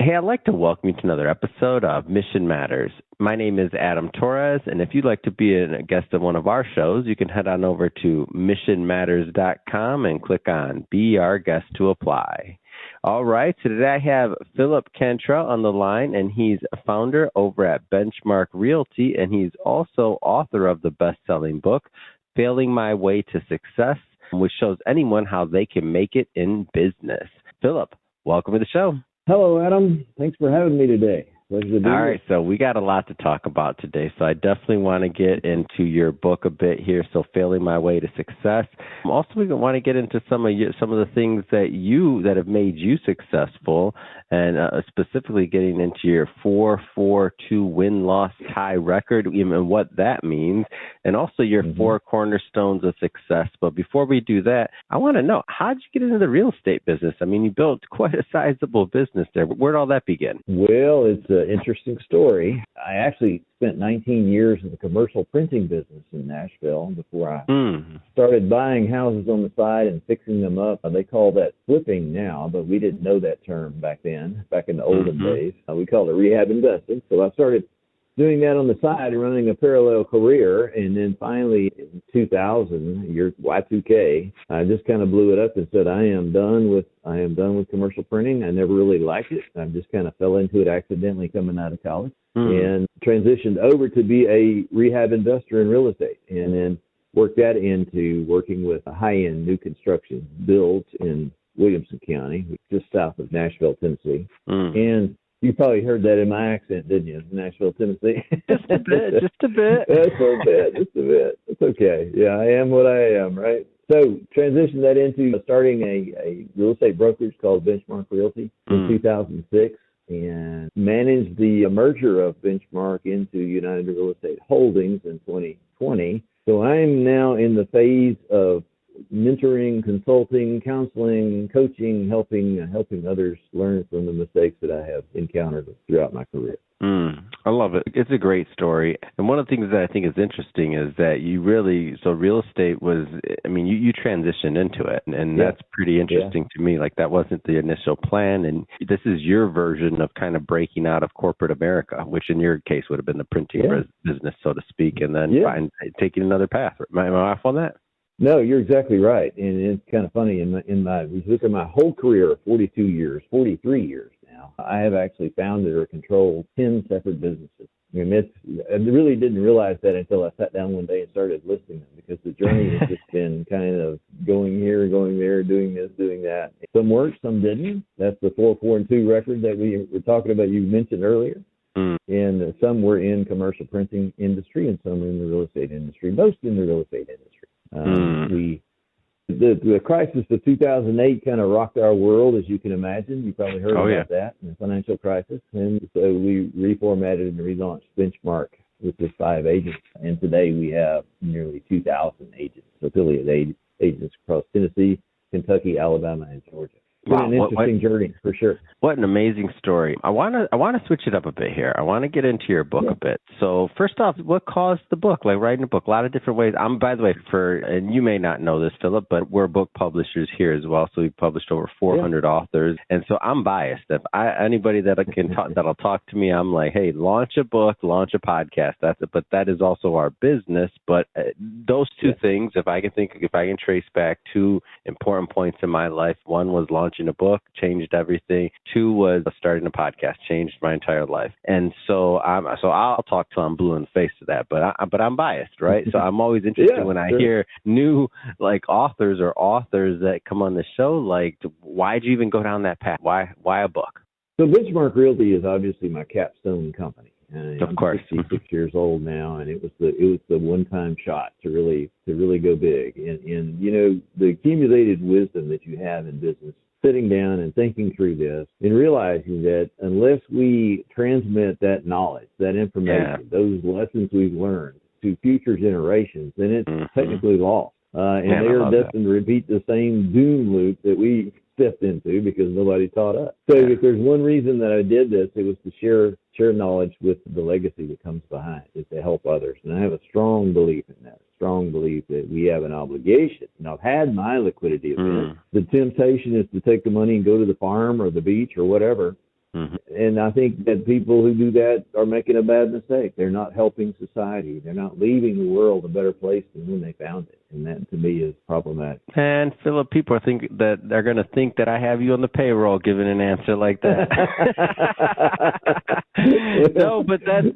Hey, I'd like to welcome you to another episode of Mission Matters. My name is Adam Torres, and if you'd like to be a guest of one of our shows, you can head on over to missionmatters.com and click on Be Our Guest to apply. All right, so today I have Phillip Cantrell on the line, and he's a founder over at Benchmark Realty, and he's also author of the best-selling book, Failing My Way to Success, which shows anyone how they can make it in business. Phillip, welcome to the show. Hello, Adam. Thanks for having me today. Pleasure to be All here. right, so we got a lot to talk about today, so I definitely want to get into your book a bit here, so Failing My Way to Success. Also, we want to get into some of the things that have made you successful, and specifically getting into your 4-4-2 win-loss tie record, and what that means, and also your 4 cornerstones of success. But before we do that, I want to know, how did you get into the real estate business? I mean, you built quite a sizable business there. Where did all that begin? Well, it's an interesting story. I actually spent 19 years in the commercial printing business in Nashville before I started buying houses on the side and fixing them up. They call that flipping now, but we didn't know that term back then, back in the olden days. We called it rehab investing. So I started doing that on the side, running a parallel career, and then finally in 2000, year Y2K, I just kind of blew it up and said, I am done with commercial printing. I never really liked it. I just kind of fell into it accidentally coming out of college and transitioned over to be a rehab investor in real estate, and then worked that into working with high-end new construction builds in Williamson County, just south of Nashville, Tennessee. And you probably heard that in my accent, didn't you? Nashville, Tennessee. Just a bit. Just a bit. It's okay. Yeah, I am what I am, right? So transitioned that into starting a real estate brokerage called Benchmark Realty in 2006, and managed the merger of Benchmark into United Real Estate Holdings in 2020. So I'm now in the phase of mentoring, consulting, counseling, coaching, helping others learn from the mistakes that I have encountered throughout my career. I love it. It's a great story. And one of the things that I think is interesting is that real estate was, you transitioned into it. And that's pretty interesting to me. Like, that wasn't the initial plan. And this is your version of kind of breaking out of corporate America, which in your case would have been the printing business, so to speak, and then taking another path. Am I off on that? No, you're exactly right. And it's kind of funny. Look at my whole career, 43 years now, I have actually founded or controlled 10 separate businesses. I really didn't realize that until I sat down one day and started listing them, because the journey has just been kind of going here, going there, doing this, doing that. Some worked, some didn't. That's the 4-4-2 record that we were talking about, you mentioned earlier. And some were in commercial printing industry, and some were in the real estate industry, most in the real estate industry. The crisis of 2008 kind of rocked our world, as you can imagine. You probably heard about that, the financial crisis. And so we reformatted and relaunched Benchmark with just 5 agents. And today we have nearly 2,000 agents, affiliate agents across Tennessee, Kentucky, Alabama, and Georgia. Wow, an interesting journey, for sure. What an amazing story. I want to switch it up a bit here. I want to get into your book a bit. So first off, what caused the book? Like, writing a book, a lot of different ways. By the way, and you may not know this, Phillip, but we're book publishers here as well. So we've published over 400 authors. And so I'm biased. If anybody that'll talk to me, I'm like, hey, launch a book, launch a podcast. That's it. But that is also our business. But those two things, if I can trace back 2 important points in my life, one was launching a book, changed everything. 2 was starting a podcast, changed my entire life. And so I'll talk till I'm blue in the face to that, but I'm biased, right? So I'm always interested when I hear new authors that come on the show. Like, why'd you even go down that path? Why a book? So Benchmark Realty is obviously my capstone company. Of course. I'm 66 years old now, and it was the one-time shot to really go big. And the accumulated wisdom that you have in business, sitting down and thinking through this and realizing that unless we transmit that knowledge, that information, those lessons we've learned to future generations, then it's technically lost. And they are destined to repeat the same doom loop that we stepped into because nobody taught us. So if there's one reason that I did this, it was to share knowledge with the legacy that comes behind, is to help others. And I have a strong belief in that, strong belief that we have an obligation. And I've had my liquidity event. The temptation is to take the money and go to the farm or the beach or whatever. And I think that people who do that are making a bad mistake. They're not helping society. They're not leaving the world a better place than when they found it. And that, to me, is problematic. And, Phillip, people they're going to think that I have you on the payroll giving an answer like that. No, but that's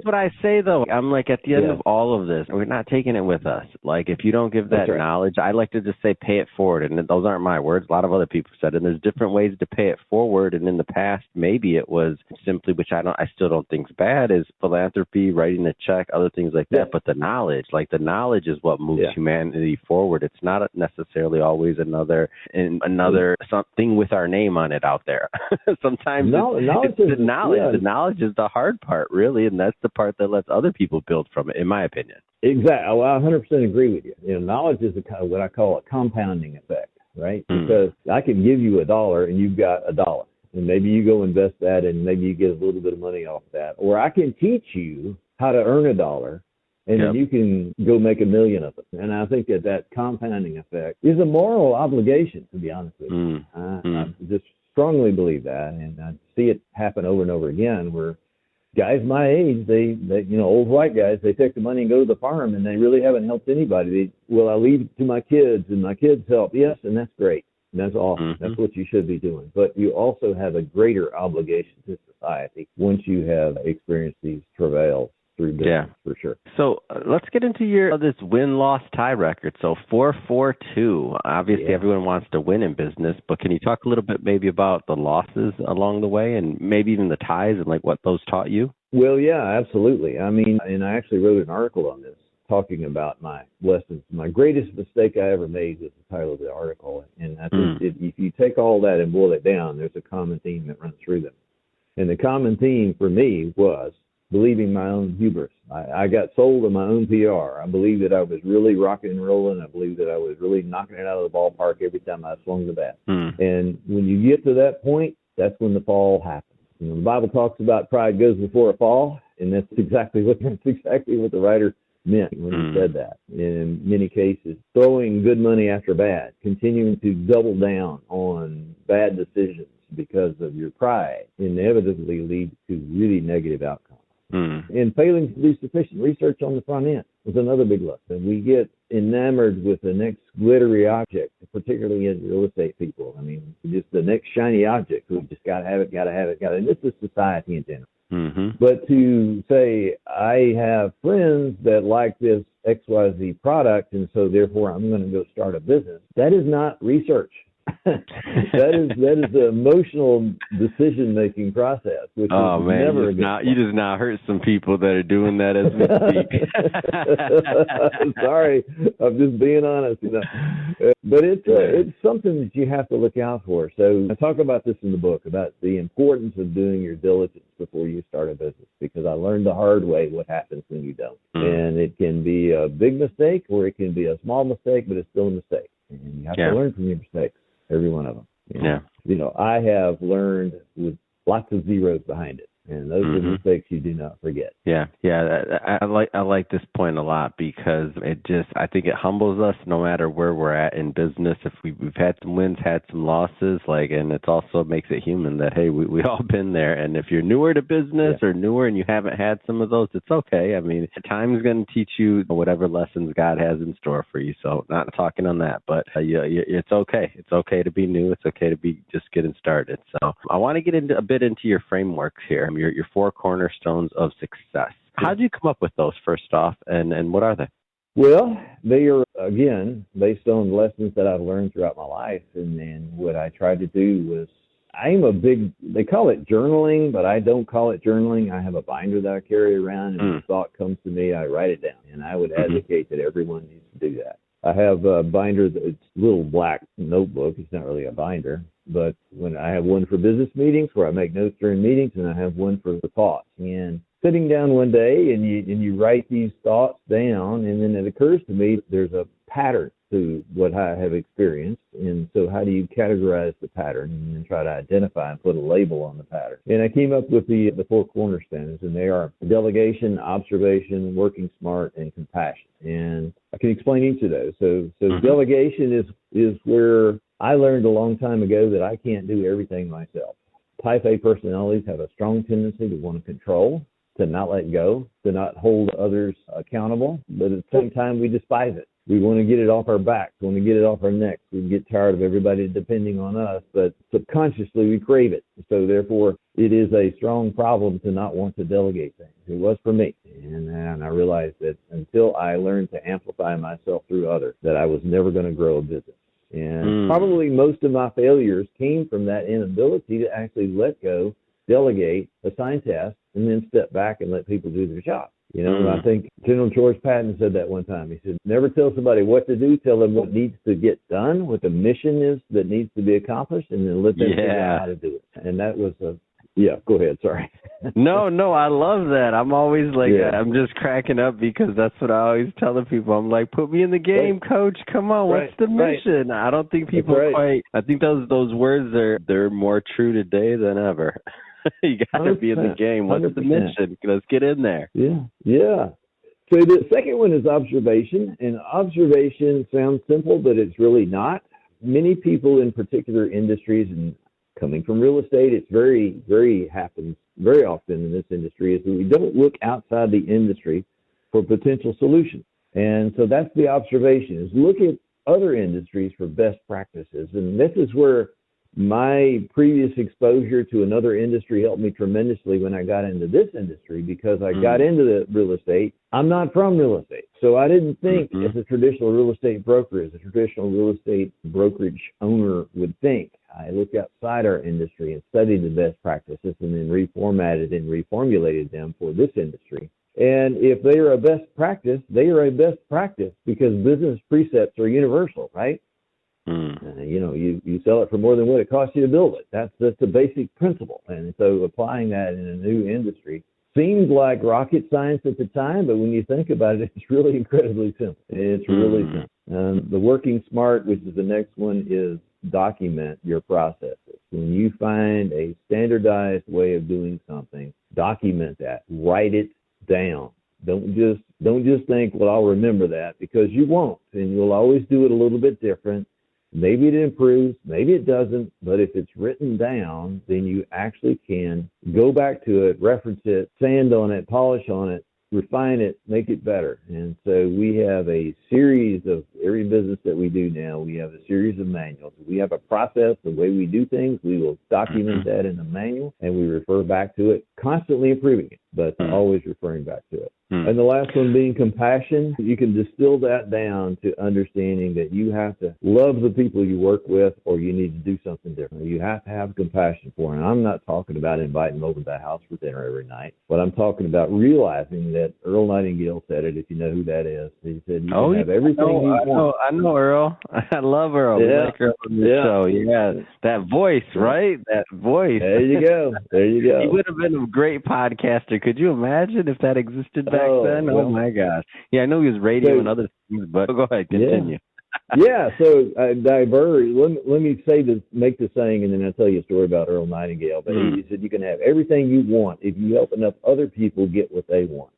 what I say, though. I'm like, at the end of all of this, we're not taking it with us. Like, if you don't give that knowledge, I like to just say pay it forward. And those aren't my words. A lot of other people said it. And there's different ways to pay it forward. And in the past, maybe it was simply, which I still don't think is bad, is philanthropy, writing a check, other things like that. But the knowledge is what moves humanity forward. It's not necessarily always another something with our name on it out there. Sometimes it's the knowledge. The knowledge is the hard part, really, and that's the part that lets other people build from it, in my opinion. Exactly. Well, I 100% agree with you. Knowledge is what I call a compounding effect, right? Because I can give you $1 and you've got $1. And maybe you go invest that and maybe you get a little bit of money off that. Or I can teach you how to earn $1 and then you can go make $1 million of it. And I think that compounding effect is a moral obligation, to be honest with you. I just strongly believe that. And I see it happen over and over again where guys my age, they old white guys, they take the money and go to the farm and they really haven't helped anybody. I leave it to my kids and my kids help. Yes, and that's great. And that's awesome. That's what you should be doing. But you also have a greater obligation to society once you have experienced these travails through business, for sure. So let's get into this win-loss tie record. So 4-4-2. Obviously, everyone wants to win in business, but can you talk a little bit maybe about the losses along the way and maybe even the ties and like what those taught you? Well, yeah, absolutely. I mean, and I actually wrote an article on this, talking about my lessons. My greatest mistake I ever made was the title of the article. And I think if you take all that and boil it down, there's a common theme that runs through them. And the common theme for me was believing my own hubris. I got sold on my own PR. I believed that I was really rocking and rolling. I believed that I was really knocking it out of the ballpark every time I swung the bat. And when you get to that point, that's when the fall happens. The Bible talks about pride goes before a fall, and that's exactly what the writer meant when he said that. In many cases, throwing good money after bad, continuing to double down on bad decisions because of your pride inevitably leads to really negative outcomes. And failing to do sufficient research on the front end was another big lesson. We get enamored with the next glittery object, particularly as real estate people. I mean, just the next shiny object. We just got to have it. And this is society in general. But to say, I have friends that like this XYZ product, and so therefore I'm going to go start a business, that is not research. that is the emotional decision-making process, which is never you just now hurt some people that are doing that as we speak. Sorry, I'm just being honest. But it's something that you have to look out for. So I talk about this in the book, about the importance of doing your diligence before you start a business, because I learned the hard way what happens when you don't. And it can be a big mistake or it can be a small mistake, but it's still a mistake. And you have to learn from your mistakes. Every one of them. I have learned with lots of zeros behind it. And those are mistakes you do not forget. I like this point a lot, because I think it humbles us no matter where we're at in business. If we've had some wins, had some losses, and it also makes it human that, hey, we all been there. And if you're newer to business or newer and you haven't had some of those, it's okay. I mean, time is going to teach you whatever lessons God has in store for you. So not talking on that, but it's okay. It's okay to be new. It's okay to be just getting started. So I want to get a bit into your frameworks here. Your 4 cornerstones of success. How did you come up with those, first off, and what are they? Well, they are, again, based on lessons that I've learned throughout my life. And then what I tried to do was, they call it journaling, but I don't call it journaling. I have a binder that I carry around, and when a thought comes to me, I write it down. And I would advocate that everyone needs to do that. I have a binder that's a little black notebook. It's not really a binder. But when I have one for business meetings where I make notes during meetings, and I have one for the thoughts. And sitting down one day and you write these thoughts down, and then it occurs to me there's a pattern to what I have experienced. And so how do you categorize the pattern and then try to identify and put a label on the pattern? And I came up with the 4 cornerstones, and they are delegation, observation, working smart, and compassion. And I can explain each of those. So delegation is where I learned a long time ago that I can't do everything myself. Type A personalities have a strong tendency to want to control, to not let go, to not hold others accountable, but at the same time, we despise it. We want to get it off our backs. We want to get it off our necks. We get tired of everybody depending on us, but subconsciously we crave it. So therefore, it is a strong problem to not want to delegate things. It was for me. And I realized that until I learned to amplify myself through others, that I was never going to grow a business. And probably most of my failures came from that inability to actually let go, delegate, assign tasks, and then step back and let people do their job. You know, I think General George Patton said that one time. He said, never tell somebody what to do, tell them what needs to get done, what the mission is that needs to be accomplished, and then let them figure out how to do it. And that was go ahead, sorry. No, I love that. I'm always like, I'm just cracking up because that's what I always tell the people. I'm like, put me in the game, coach. Come on, what's the mission? I don't think people quite, I think those words they're more true today than ever. You got to be in the game. What's 100%. The mission? Let's get in there. Yeah. So the second one is observation. And observation sounds simple, but it's really not. Many people in particular industries, and coming from real estate, it's happens very often in this industry, is that we don't look outside the industry for potential solutions. And so that's the observation, is look at other industries for best practices. And this is where my previous exposure to another industry helped me tremendously when I got into this industry, because I got into the real estate. I'm not from real estate, so I didn't think as a traditional real estate broker, as a traditional real estate brokerage owner would think. I looked outside our industry and studied the best practices and then reformatted and reformulated them for this industry. And if they are a best practice, they are a best practice because business precepts are universal, right? You sell it for more than what it costs you to build it. That's the basic principle. And so applying that in a new industry seemed like rocket science at the time, but when you think about it, it's really incredibly simple. It's really simple. The working smart, which is the next one, is document your processes. When you find a standardized way of doing something, document that. Write it down. Don't just think, well, I'll remember that, because you won't, and you'll always do it a little bit different. Maybe it improves, maybe it doesn't, but if it's written down, then you actually can go back to it, reference it, sand on it, polish on it, refine it, make it better. And so we have a series of every business that we do now. We have a series of manuals. We have a process, the way we do things. We will document that in the manual, and we refer back to it, constantly improving it, but always referring back to it. And the last one being compassion. You can distill that down to understanding that you have to love the people you work with, or you need to do something different. You have to have compassion for them. I'm not talking about inviting them over to the house for dinner every night, but I'm talking about realizing that Earl Nightingale said it, if you know who that is. He said you can have everything you want. I know Earl. I love Earl. Yeah. We like Earl on the show. Yeah. That voice, right? That voice. There you go. He would have been a great podcaster. Could you imagine if that existed back then? Well, oh my gosh. Yeah, I know he was radio and other things, but go ahead, continue. So let me make the saying, and then I'll tell you a story about Earl Nightingale. But he said you can have everything you want if you help enough other people get what they want.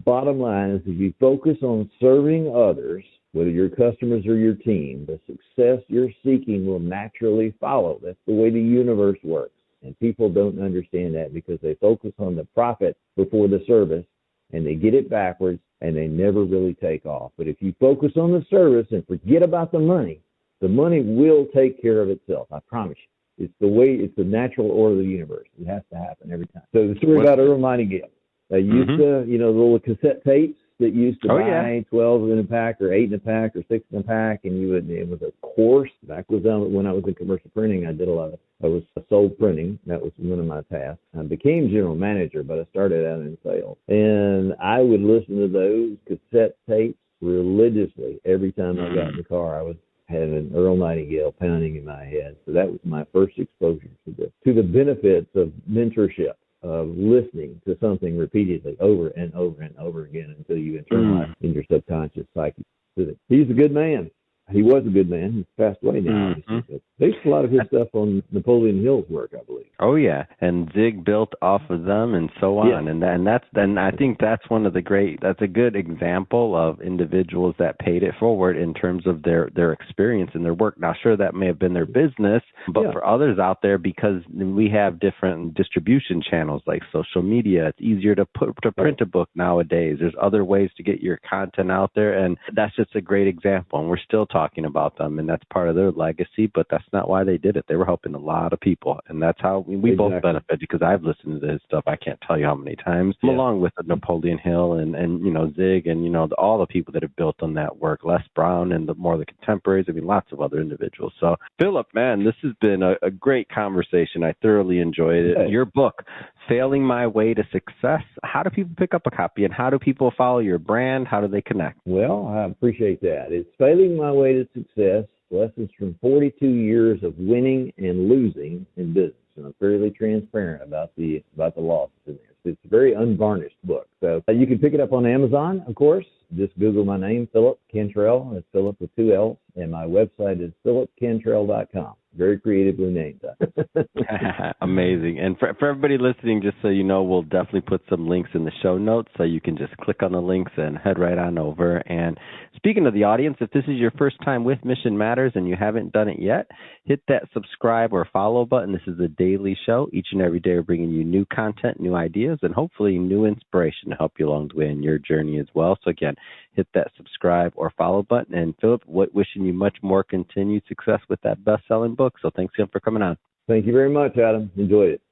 Bottom line is, if you focus on serving others, whether your customers or your team, the success you're seeking will naturally follow. That's the way the universe works. And people don't understand that because they focus on the profit before the service, and they get it backwards, and they never really take off. But if you focus on the service and forget about the money will take care of itself. I promise you. It's the natural order of the universe. It has to happen every time. So the story about Earl Nightingale. They used to, the little cassette tapes that used to buy 12 in a pack or 8 in a pack or 6 in a pack, and it was a course. Back when I was in commercial printing, I was sold printing. That was one of my tasks. I became general manager, but I started out in sales. And I would listen to those cassette tapes religiously every time I got in the car. I was having an Earl Nightingale pounding in my head. So that was my first exposure to the benefits of mentorship, of listening to something repeatedly over and over and over again until you internalize in your subconscious psyche. He's a good man. He was a good man. He's passed away now. Mm-hmm. Based a lot of his stuff on Napoleon Hill's work, I believe. Oh yeah, and Zig built off of them and so on, and I think that's one of the that's a good example of individuals that paid it forward in terms of their experience and their work. Now, sure, that may have been their business, but for others out there, because we have different distribution channels like social media, it's easier to print a book nowadays. There's other ways to get your content out there, and that's just a great example. And we're still talking about them, and that's part of their legacy. But that's not why they did it. They were helping a lot of people, and that's how we both benefit, because I've listened to his stuff. I can't tell you how many times, along with Napoleon Hill and Zig and all the people that have built on that work, Les Brown and the contemporaries. I mean, lots of other individuals. So, Phillip, man, this has been a great conversation. I thoroughly enjoyed it. Your book, Failing My Way to Success. How do people pick up a copy, and how do people follow your brand? How do they connect? Well, I appreciate that. It's Failing My Way to Success, Lessons from 42 Years of Winning and Losing in Business. And I'm fairly transparent about the losses in there. It's a very unvarnished book. So you can pick it up on Amazon, of course. Just Google my name, Phillip Cantrell. It's Phillip with 2 L's. And my website is phillipcantrell.com. Very creatively named. Amazing. And for everybody listening, just so you know, we'll definitely put some links in the show notes, so you can just click on the links and head right on over. And speaking of the audience, if this is your first time with Mission Matters and you haven't done it yet, hit that subscribe or follow button. This is a daily show. Each and every day we're bringing you new content, new ideas, and hopefully new inspiration to help you along the way in your journey as well. So again, hit that subscribe or follow button. And Phillip, wishing you much more continued success with that best-selling book. So thanks again for coming on. Thank you very much, Adam. Enjoyed it.